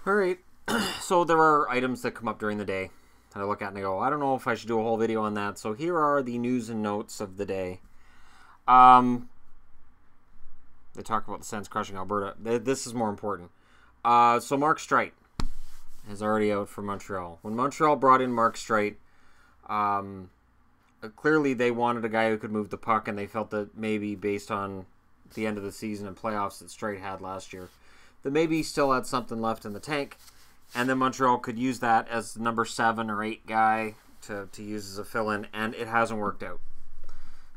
All right. So there are items that come up during the day that I look at and I go, I don't know if I should do a whole video on that. So here are the news and notes of the day. They talk about the Sens crushing Alberta. This is more important. So Mark Streit is already out for Montreal. When Montreal brought in Mark Streit, clearly they wanted a guy who could move the puck, and they felt that maybe based on the end of the season and playoffs that Streit had last year, that maybe he still had something left in the tank, and then Montreal could use that as the number 7 or 8 guy to use as a fill-in, and it hasn't worked out.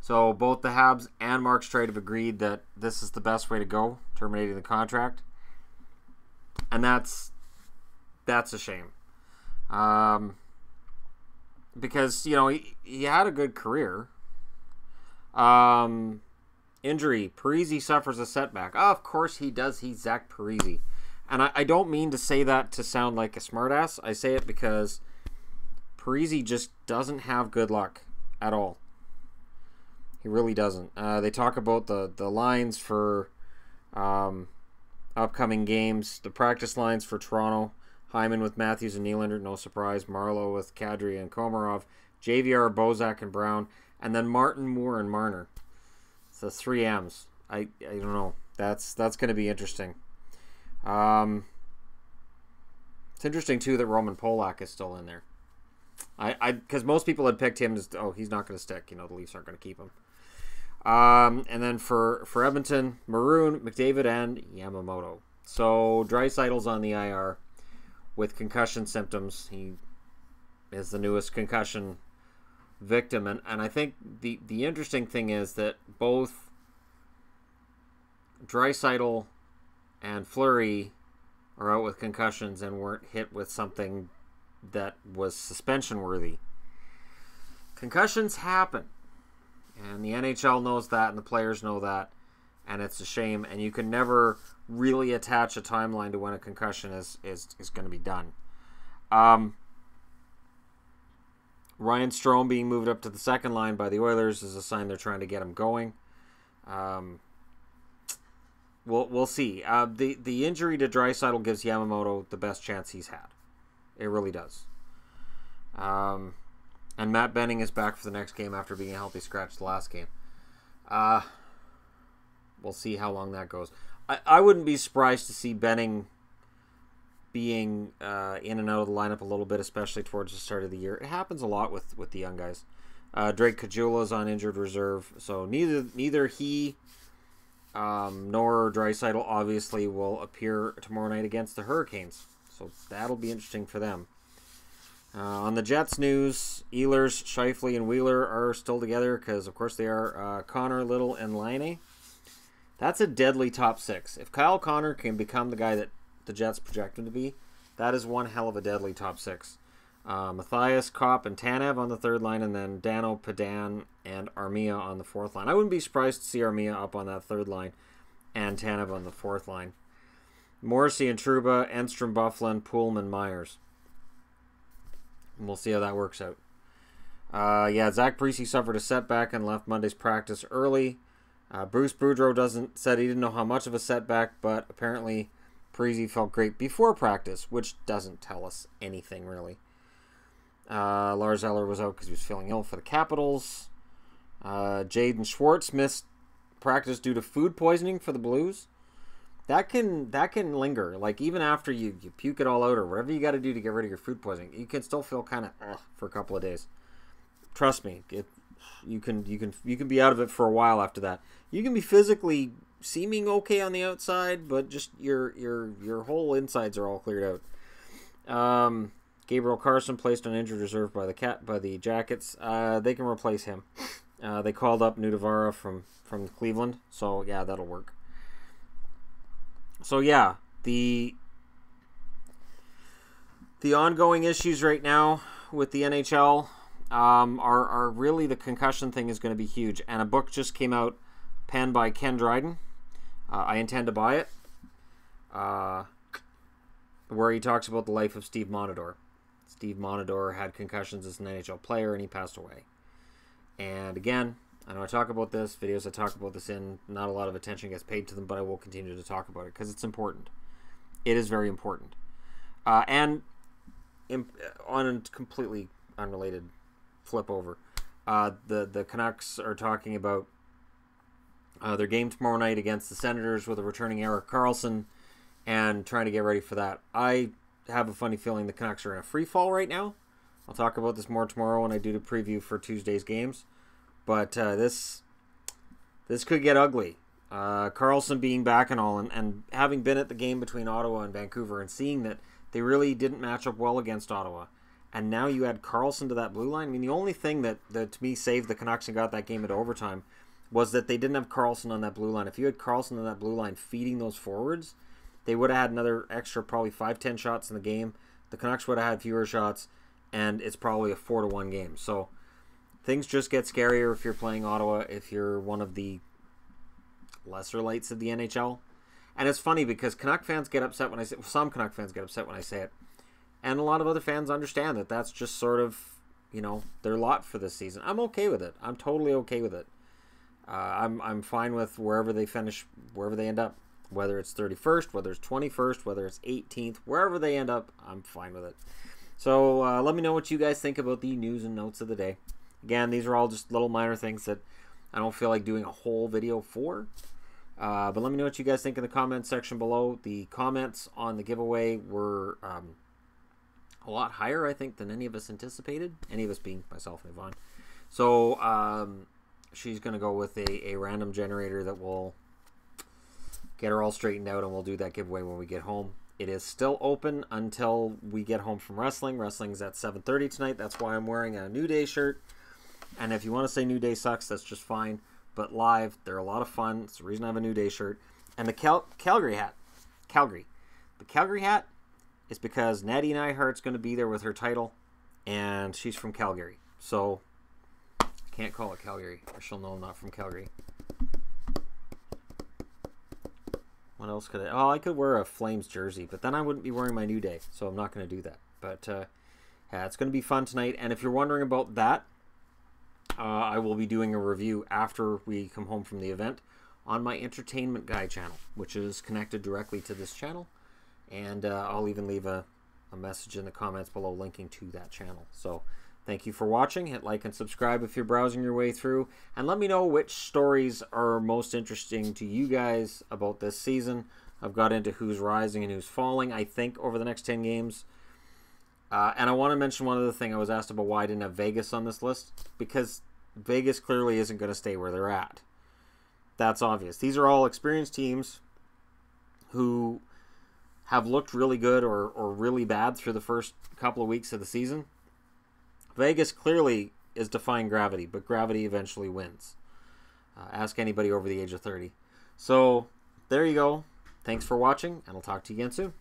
So both the Habs and Mark Streit have agreed that this is the best way to go, terminating the contract. And that's a shame. Because, you know, he had a good career. Injury. Parise suffers a setback. Oh, of course he does. He's Zach Parise. And I don't mean to say that to sound like a smartass. I say it because Parise just doesn't have good luck at all. He really doesn't. They talk about the lines for upcoming games. The practice lines for Toronto. Hyman with Matthews and Nylander, no surprise. Marleau with Kadri and Komarov. JVR, Bozak, and Brown. And then Martin, Moore, and Marner. So 3 M's. I don't know. That's going to be interesting. It's interesting, too, that Roman Polak is still in there. Because most people had picked him as, he's not going to stick. You know, the Leafs aren't going to keep him. And then for Edmonton, Maroon, McDavid, and Yamamoto. So Draisaitl's on the IR with concussion symptoms. He is the newest concussion victim. And I think the interesting thing is that both Draisaitl and Fleury are out with concussions and weren't hit with something that was suspension worthy. Concussions happen. And the NHL knows that, and the players know that, and it's a shame. And you can never really attach a timeline to when a concussion is going to be done. Ryan Strome being moved up to the second line by the Oilers is a sign they're trying to get him going. We'll see. The injury to Draisaitl gives Yamamoto the best chance he's had. It really does. And Matt Benning is back for the next game after being a healthy scratch the last game. We'll see how long that goes. I wouldn't be surprised to see Benning being in and out of the lineup a little bit, especially towards the start of the year. It happens a lot with the young guys. Drake Caggiula is on injured reserve, so neither he nor Draisaitl obviously will appear tomorrow night against the Hurricanes. So that'll be interesting for them. On the Jets news, Ehlers, Scheifele, and Wheeler are still together because, of course, they are. Connor, Little, and Laine. That's a deadly top 6. If Kyle Connor can become the guy that the Jets project him to be, that is one hell of a deadly top 6. Matthias, Kopp, and Tanev on the third line, and then Dano, Padan, and Armia on the fourth line. I wouldn't be surprised to see Armia up on that third line and Tanev on the fourth line. Morrissey and Trouba, Enstrom, Bufflin, Poolman, Myers. And we'll see how that works out. Zach Parise suffered a setback and left Monday's practice early. Bruce Boudreau said he didn't know how much of a setback, but apparently Parise felt great before practice, which doesn't tell us anything really. Lars Eller was out because he was feeling ill for the Capitals. Jaden Schwartz missed practice due to food poisoning for the Blues. That can linger. Like, even after you puke it all out or whatever you got to do to get rid of your food poisoning, you can still feel kind of for a couple of days. Trust me, you can be out of it for a while after that. You can be physically seeming okay on the outside, but just your whole insides are all cleared out. Gabriel Carson placed on injured reserve by the Jackets. They can replace him. They called up Nudavara from Cleveland, so yeah, that'll work. So yeah, the ongoing issues right now with the NHL are really the concussion thing is going to be huge. And a book just came out, penned by Ken Dryden. I intend to buy it, where he talks about the life of Steve Monador. Steve Monador had concussions as an NHL player, and he passed away. And again, I know I talk about this, videos I talk about this in, not a lot of attention gets paid to them, but I will continue to talk about it because it's important. It is very important. And on a completely unrelated flip over, the Canucks are talking about their game tomorrow night against the Senators with a returning Erik Karlsson and trying to get ready for that. I have a funny feeling the Canucks are in a free fall right now. I'll talk about this more tomorrow when I do the preview for Tuesday's games. But this could get ugly. Karlsson being back and all, and having been at the game between Ottawa and Vancouver and seeing that they really didn't match up well against Ottawa. And now you add Karlsson to that blue line. I mean, the only thing that to me saved the Canucks and got that game into overtime was that they didn't have Karlsson on that blue line. If you had Karlsson on that blue line feeding those forwards, they would have had another extra probably 5-10 shots in the game. The Canucks would have had fewer shots, and it's probably a 4-1 game. So things just get scarier if you're playing Ottawa, if you're one of the lesser lights of the NHL. And it's funny because Canuck fans get upset when I say, some Canuck fans get upset when I say it, and a lot of other fans understand that that's just sort of, their lot for this season. I'm okay with it. I'm totally okay with it. I'm fine with wherever they finish, wherever they end up, whether it's 31st, whether it's 21st, whether it's 18th, wherever they end up, I'm fine with it. So let me know what you guys think about the news and notes of the day. Again, these are all just little minor things that I don't feel like doing a whole video for. But let me know what you guys think in the comments section below. The comments on the giveaway were a lot higher, I think, than any of us anticipated. Any of us being myself and Yvonne. So she's going to go with a random generator that will get her all straightened out, and we'll do that giveaway when we get home. It is still open until we get home from wrestling. Wrestling's at 7:30 tonight. That's why I'm wearing a New Day shirt. And if you want to say New Day sucks, that's just fine. But live, they're a lot of fun. It's the reason I have a New Day shirt. And the Calgary hat. The Calgary hat is because Natty Neidhart's going to be there with her title. And she's from Calgary. So, I can't call it Calgary, or she'll know I'm not from Calgary. What else could I... Oh, I could wear a Flames jersey, but then I wouldn't be wearing my New Day, so I'm not going to do that. But, yeah, it's going to be fun tonight. And if you're wondering about that, I will be doing a review after we come home from the event on my Entertainment Guy channel, which is connected directly to this channel. And I'll even leave a message in the comments below linking to that channel. So thank you for watching. Hit like and subscribe if you're browsing your way through. And let me know which stories are most interesting to you guys about this season. I've got into who's rising and who's falling, I think, over the next 10 games. And I want to mention one other thing. I was asked about why I didn't have Vegas on this list. Because Vegas clearly isn't going to stay where they're at. That's obvious. These are all experienced teams who have looked really good or really bad through the first couple of weeks of the season. Vegas clearly is defying gravity, but gravity eventually wins. Ask anybody over the age of 30. So, there you go. Thanks for watching, and I'll talk to you again soon.